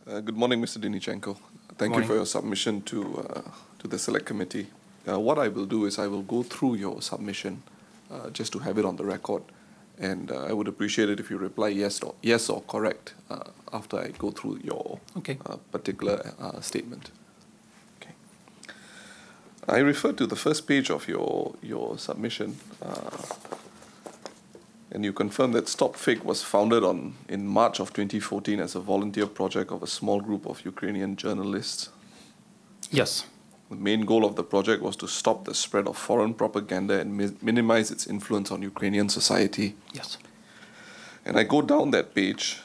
Good morning, Mr. Deynychenko. Thank you for your submission to the Select Committee. What I will do is I will go through your submission just to have it on the record, and I would appreciate it if you reply yes or correct after I go through your particular statement. Okay. I refer to the first page of your submission. And you confirm that stopfake was founded in March of 2014 as a volunteer project of a small group of Ukrainian journalists. Yes. The main goal of the project was to stop the spread of foreign propaganda and minimize its influence on Ukrainian society. Yes. And I go down that page.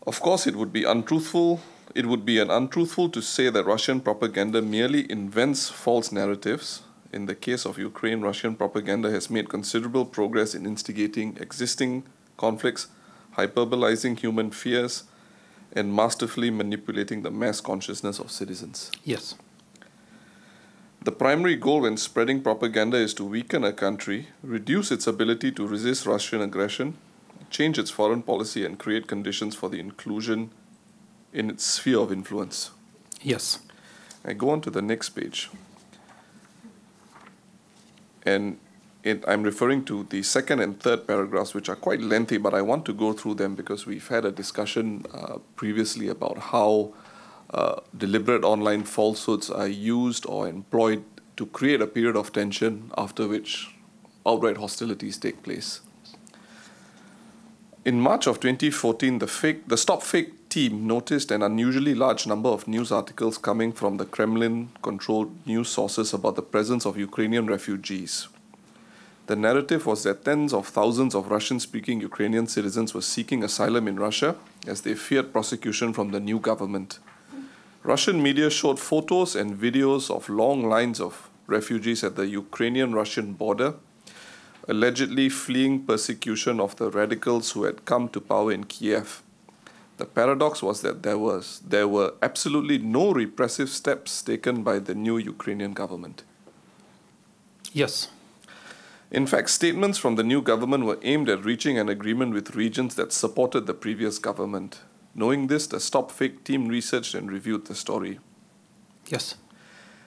Of course, it would be untruthful. It would be untruthful to say that Russian propaganda merely invents false narratives. In the case of Ukraine, Russian propaganda has made considerable progress in instigating existing conflicts, hyperbolizing human fears, and masterfully manipulating the mass consciousness of citizens. Yes. The primary goal when spreading propaganda is to weaken a country, reduce its ability to resist Russian aggression, change its foreign policy, and create conditions for the inclusion in its sphere of influence. Yes. I go on to the next page. And I'm referring to the second and third paragraphs, which are quite lengthy, but I want to go through them because we've had a discussion previously about how deliberate online falsehoods are used or employed to create a period of tension after which outright hostilities take place. In March of 2014, the stopfake team noticed an unusually large number of news articles coming from the Kremlin-controlled news sources about the presence of Ukrainian refugees. The narrative was that tens of thousands of Russian-speaking Ukrainian citizens were seeking asylum in Russia as they feared prosecution from the new government. Russian media showed photos and videos of long lines of refugees at the Ukrainian-Russian border, allegedly fleeing persecution of the radicals who had come to power in Kiev. The paradox was that there were absolutely no repressive steps taken by the new Ukrainian government. Yes. In fact, statements from the new government were aimed at reaching an agreement with regions that supported the previous government. Knowing this, the stopfake team researched and reviewed the story. Yes.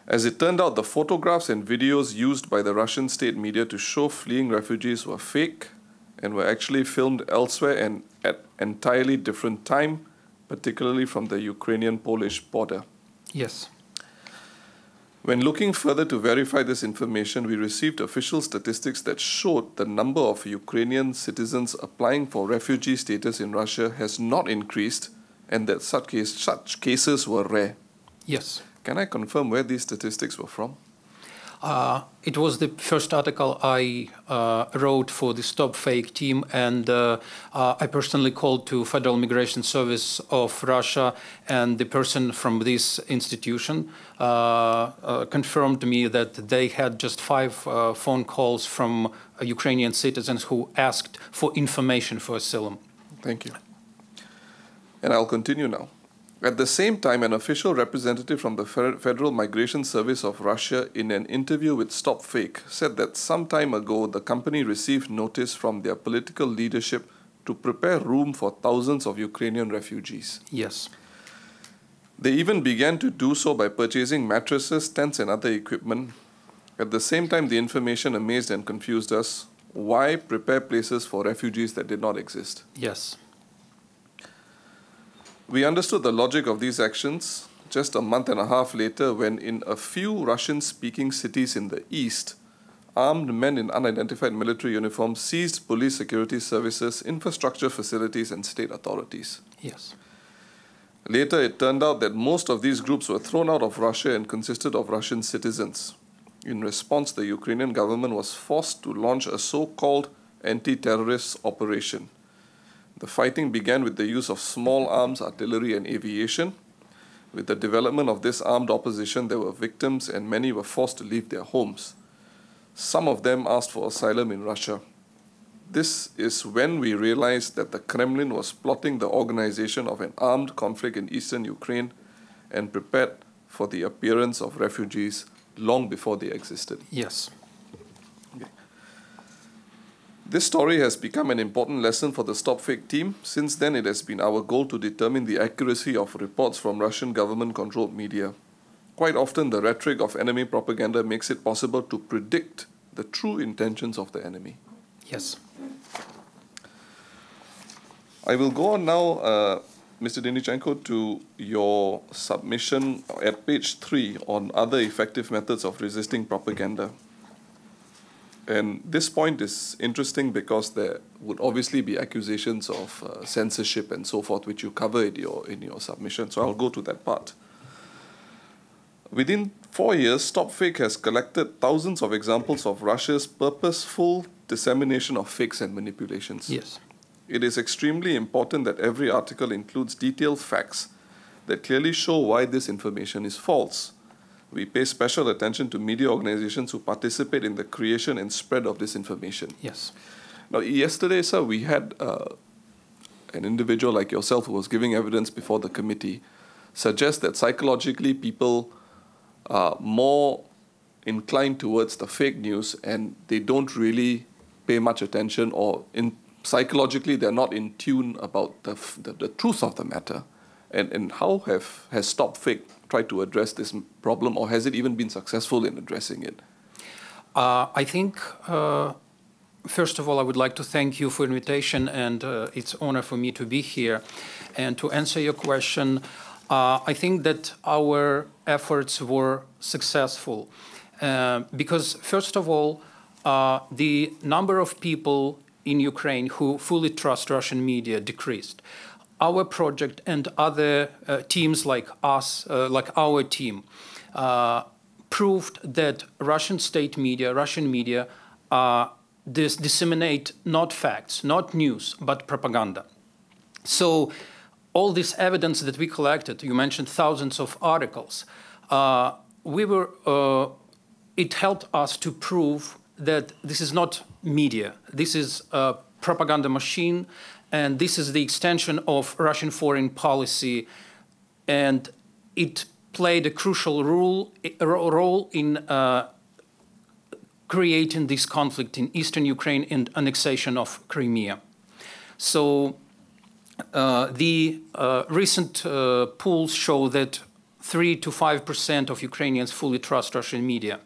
As it turned out, the photographs and videos used by the Russian state media to show fleeing refugees were fake and were actually filmed elsewhere and at entirely different time, particularly from the Ukrainian-Polish border. Yes. When looking further to verify this information, we received official statistics that showed the number of Ukrainian citizens applying for refugee status in Russia has not increased and that such cases were rare. Yes. Can I confirm where these statistics were from? It was the first article I wrote for the stopfake team, and I personally called to Federal Immigration Service of Russia, and the person from this institution confirmed to me that they had just 5 phone calls from Ukrainian citizens who asked for information for asylum. Thank you. And I'll continue now. At the same time, an official representative from the Federal Migration Service of Russia in an interview with stopfake said that some time ago the company received notice from their political leadership to prepare room for thousands of Ukrainian refugees. Yes. They even began to do so by purchasing mattresses, tents and other equipment. At the same time, the information amazed and confused us. Why prepare places for refugees that did not exist? Yes. We understood the logic of these actions just a month and a half later when in a few Russian-speaking cities in the east, armed men in unidentified military uniforms seized police security services, infrastructure facilities, and state authorities. Yes. Later, it turned out that most of these groups were thrown out of Russia and consisted of Russian citizens. In response, the Ukrainian government was forced to launch a so-called anti-terrorist operation. The fighting began with the use of small arms, artillery, and aviation. With the development of this armed opposition, there were victims and many were forced to leave their homes. Some of them asked for asylum in Russia. This is when we realized that the Kremlin was plotting the organization of an armed conflict in eastern Ukraine and prepared for the appearance of refugees long before they existed. Yes. Okay. This story has become an important lesson for the stopfake team. Since then, it has been our goal to determine the accuracy of reports from Russian government-controlled media. Quite often, the rhetoric of enemy propaganda makes it possible to predict the true intentions of the enemy. Yes. I will go on now, Mr. Deynychenko, to your submission at page 3 on other effective methods of resisting propaganda. And this point is interesting because there would obviously be accusations of censorship and so forth, which you cover in your submission. So I'll go to that part. Within 4 years, StopFake has collected thousands of examples of Russia's purposeful dissemination of fakes and manipulations. Yes. It is extremely important that every article includes detailed facts that clearly show why this information is false. We pay special attention to media organizations who participate in the creation and spread of this information. Yes. Now, yesterday, sir, we had an individual like yourself who was giving evidence before the committee suggest that psychologically people are more inclined towards the fake news and they don't really pay much attention, or psychologically they're not in tune about the truth of the matter. And how has StopFake tried to address this problem, or has it even been successful in addressing it? I think, first of all, I would like to thank you for the invitation, and it's an honor for me to be here. And to answer your question, I think that our efforts were successful because, first of all, the number of people in Ukraine who fully trust Russian media decreased. Our project and other teams like us, like our team, proved that Russian state media, Russian media, disseminate not facts, not news, but propaganda. So all this evidence that we collected, you mentioned thousands of articles, it helped us to prove that this is not media, this is a propaganda machine, and this is the extension of Russian foreign policy, and it played a crucial role in creating this conflict in eastern Ukraine and annexation of Crimea. So the recent polls show that 3 to 5% of Ukrainians fully trust Russian media.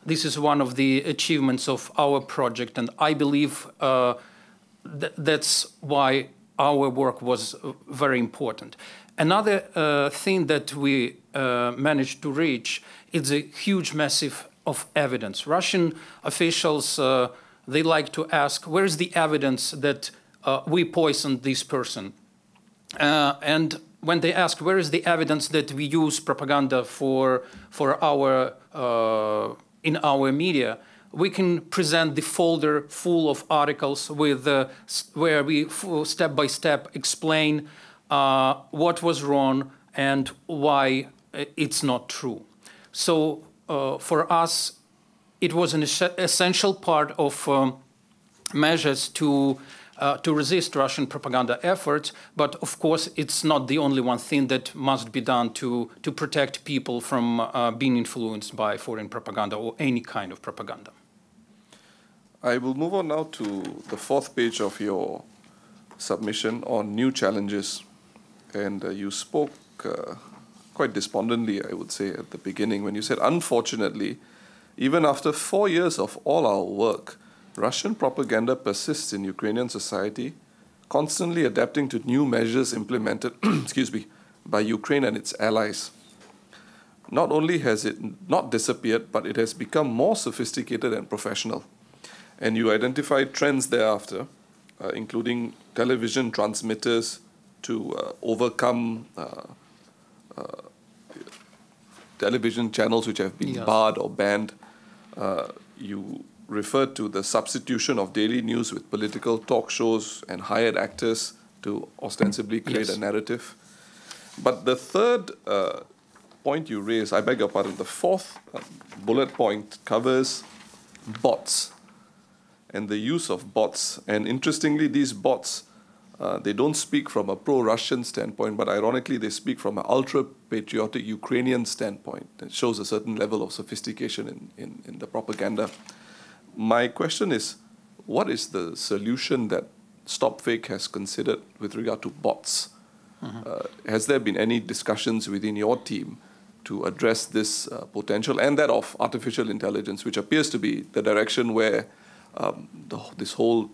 This is one of the achievements of our project, and I believe that's why our work was very important. Another thing that we managed to reach is a huge massive of evidence. Russian officials, they like to ask, where is the evidence that we poisoned this person? And when they ask, where is the evidence that we use propaganda for our in our media, we can present the folder full of articles with where we step by step explain what was wrong and why it's not true. So for us, it was an essential part of measures to resist Russian propaganda efforts, but of course it's not the only one thing that must be done to protect people from being influenced by foreign propaganda or any kind of propaganda. I will move on now to the 4th page of your submission on new challenges. And you spoke quite despondently, I would say, at the beginning when you said, unfortunately, even after 4 years of all our work, Russian propaganda persists in Ukrainian society, constantly adapting to new measures implemented by Ukraine and its allies. Not only has it not disappeared, but it has become more sophisticated and professional. And you identified trends thereafter, including television transmitters to overcome television channels which have been barred or banned. You referred to the substitution of daily news with political talk shows and hired actors to ostensibly create a narrative. But the third point you raised, I beg your pardon, the 4th bullet point covers bots and the use of bots. And interestingly, these bots, they don't speak from a pro-Russian standpoint, but ironically, they speak from an ultra-patriotic Ukrainian standpoint. It shows a certain level of sophistication in the propaganda. My question is, what is the solution that StopFake has considered with regard to bots? Has there been any discussions within your team to address this potential and that of artificial intelligence, which appears to be the direction where this whole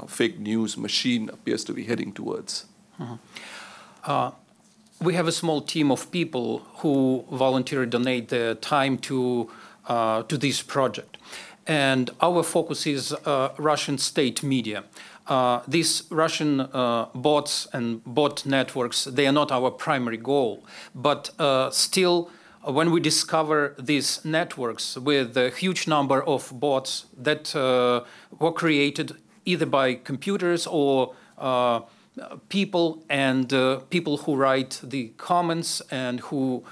fake news machine appears to be heading towards? We have a small team of people who voluntarily donate their time to this project. And our focus is Russian state media. These Russian bots and bot networks, they are not our primary goal. But still, when we discover these networks with a huge number of bots that were created either by computers or people who write the comments and who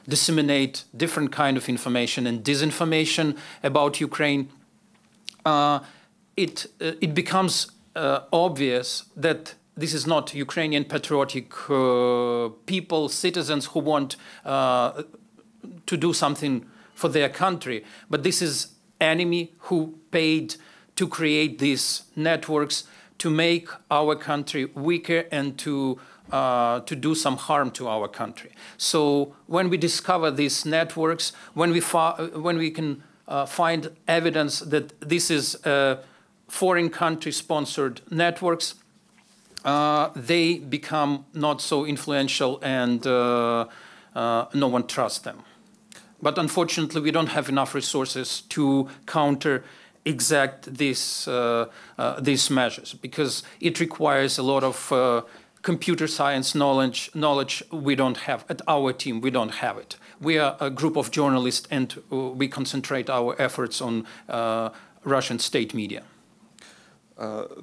disseminate different kind of information and disinformation about Ukraine, it becomes obvious that this is not Ukrainian patriotic people, citizens who want to do something for their country, but this is enemy who paid to create these networks to make our country weaker and to do some harm to our country. So when we discover these networks, when we can find evidence that this is foreign country-sponsored networks, they become not so influential and no one trusts them. But unfortunately, we don't have enough resources to counter these measures, because it requires a lot of computer science knowledge we don't have. At our team, we don't have it. We are a group of journalists, and we concentrate our efforts on Russian state media.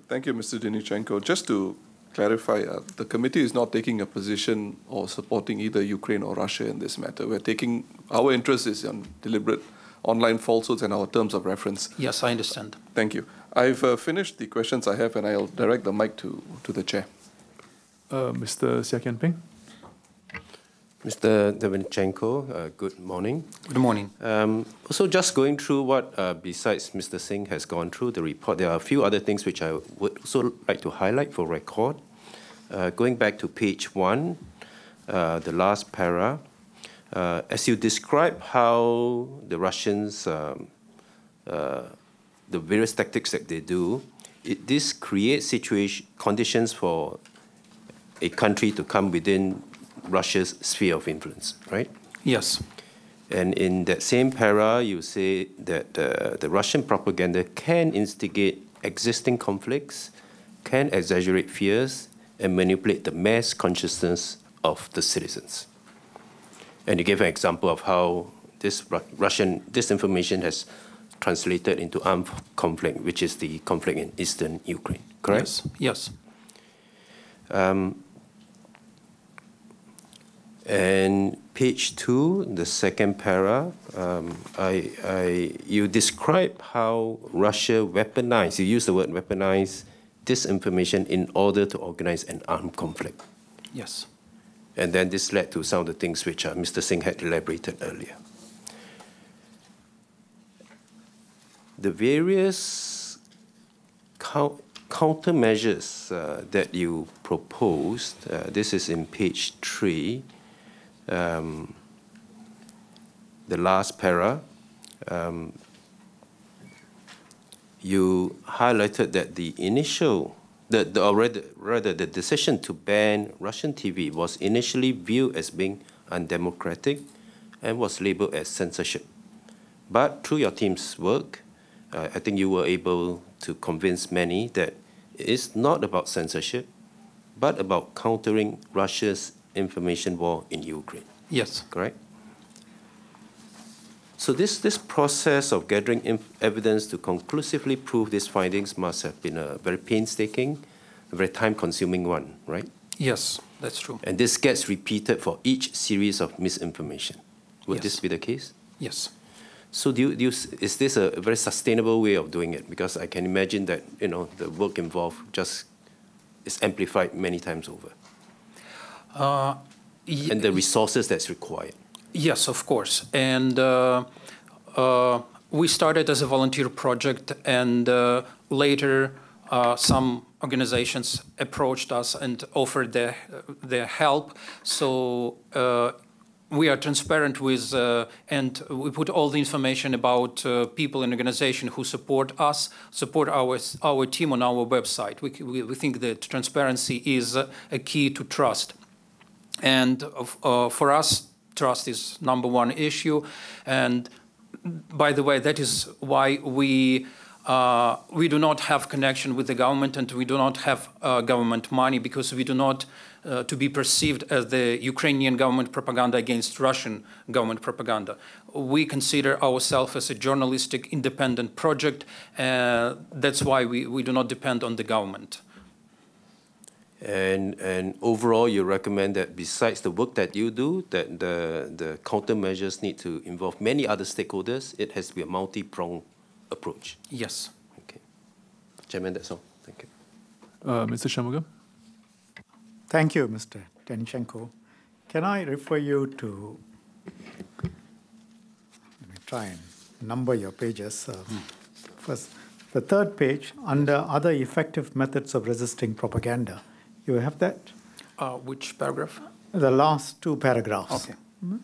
Thank you, Mr. Deynychenko. Just to clarify, the committee is not taking a position or supporting either Ukraine or Russia in this matter. Our interest is on deliberate online falsehoods and our terms of reference. Yes, I understand. Thank you. I've finished the questions I have, and I'll direct the mic to the chair. Mr. Seah Kian Peng. Mr. Deynychenko, good morning. Good morning. Also, just going through what, besides Mr. Singh has gone through the report, there are a few other things which I would also like to highlight for record. Going back to page 1, the last para, as you describe how the Russians, the various tactics that they do, this creates conditions for a country to come within Russia's sphere of influence, right? Yes. And in that same para, you say that the Russian propaganda can instigate existing conflicts, can exaggerate fears, and manipulate the mass consciousness of the citizens. And you gave an example of how this Russian disinformation has translated into armed conflict, which is the conflict in eastern Ukraine, correct? Yes. And page 2, the second para, you describe how Russia weaponized, you use the word weaponize, disinformation in order to organize an armed conflict. Yes. And then this led to some of the things which Mr. Singh had elaborated earlier. The various countermeasures that you proposed, this is in page 3, the last para, you highlighted that the decision to ban Russian TV was initially viewed as being undemocratic and was labeled as censorship. But through your team's work, I think you were able to convince many that it is not about censorship, but about countering Russia's information war in Ukraine. Yes. Correct? So this process of gathering evidence to conclusively prove these findings must have been a very painstaking, a very time-consuming one, right? Yes, that's true. And this gets repeated for each series of misinformation. Would this be the case? Yes. So is this a very sustainable way of doing it? Because I can imagine that the work involved just is amplified many times over. And the resources that's required. Yes, of course. And we started as a volunteer project, and later, some organizations approached us and offered their help. So we are transparent with, and we put all the information about people and organizations who support us, support our team on our website. We think that transparency is a key to trust. And for us, trust is #1 issue. And by the way, that is why we do not have connection with the government, and we do not have government money, because we do not to be perceived as the Ukrainian government propaganda against Russian government propaganda. We consider ourselves as a journalistic independent project. That's why we do not depend on the government. And overall, you recommend that besides the work that you do, that the countermeasures need to involve many other stakeholders. It has to be a multi-pronged approach. Yes. Okay. Chairman, that's all. Thank you. Mr. Shanmugam? Thank you, Mr. Deynychenko. Can I refer you to, let me try and number your pages. First, the third page, under other effective methods of resisting propaganda. You have that? Which paragraph? The last 2 paragraphs. Okay.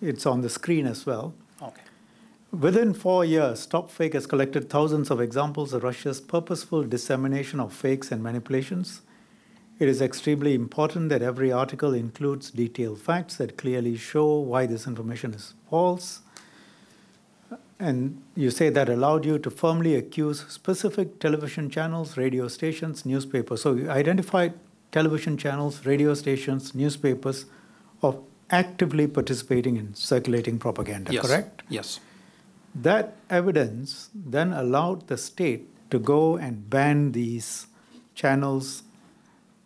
It's on the screen as well. Okay. Within 4 years, StopFake has collected thousands of examples of Russia's purposeful dissemination of fakes and manipulations. It is extremely important that every article includes detailed facts that clearly show why this information is false. And you say that allowed you to firmly accuse specific television channels, radio stations, newspapers. So you identified television channels, radio stations, newspapers of actively participating in circulating propaganda, Yes. correct? Yes. That evidence then allowed the state to go and ban these channels,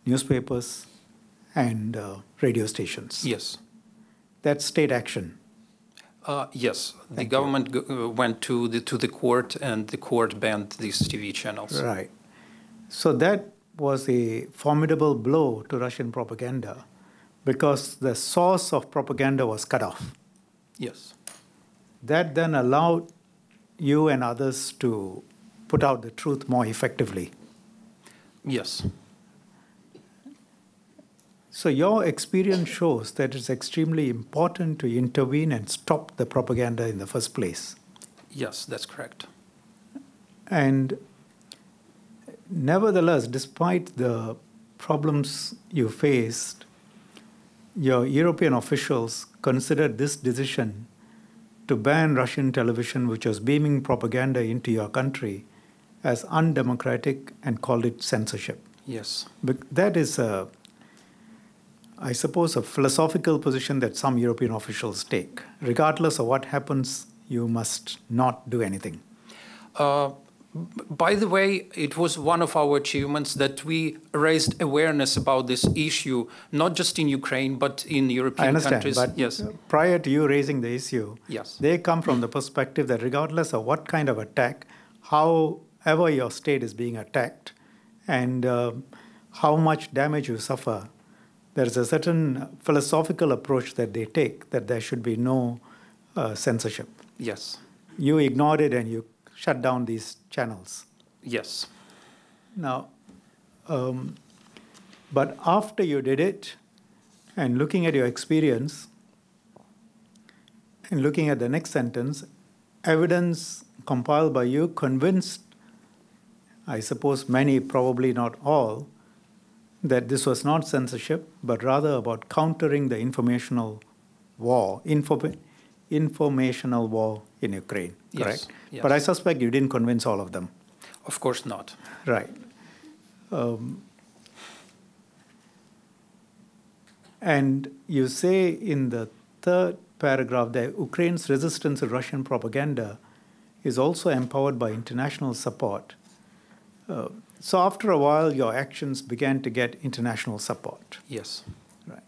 newspapers, and radio stations. Yes. That's state action. Yes. The government went to the court, and the court banned these TV channels. Right. So that was a formidable blow to Russian propaganda, because the source of propaganda was cut off. Yes. That then allowed you and others to put out the truth more effectively. Yes. So your experience shows that it's extremely important to intervene and stop the propaganda in the first place. Yes, that's correct. And nevertheless, despite the problems you faced, your European officials considered this decision to ban Russian television, which was beaming propaganda into your country, as undemocratic, and called it censorship. Yes. But that is, I suppose, a philosophical position that some European officials take. Regardless of what happens, you must not do anything. By the way, it was one of our achievements that we raised awareness about this issue, not just in Ukraine, but in European countries. But yes. Prior to you raising the issue, Yes. they come from the perspective that regardless of what kind of attack, however your state is being attacked, and how much damage you suffer, there's a certain philosophical approach that they take, that there should be no censorship. Yes. You ignored it and you shut down these channels. Yes. Now, but after you did it, and looking at your experience, and looking at the next sentence, evidence compiled by you convinced, I suppose many, probably not all, that this was not censorship, but rather about countering the informational war, informational war in Ukraine, correct? Yes, yes. But I suspect you didn't convince all of them. Of course not. Right. And you say in the third paragraph that Ukraine's resistance to Russian propaganda is also empowered by international support. So after a while, your actions began to get international support. Yes. Right.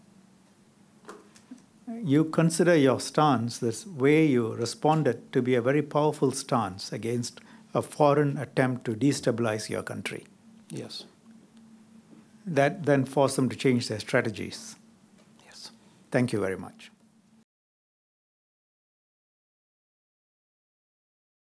You consider your stance, this way you responded, to be a very powerful stance against a foreign attempt to destabilize your country. Yes. That then forced them to change their strategies. Yes. Thank you very much.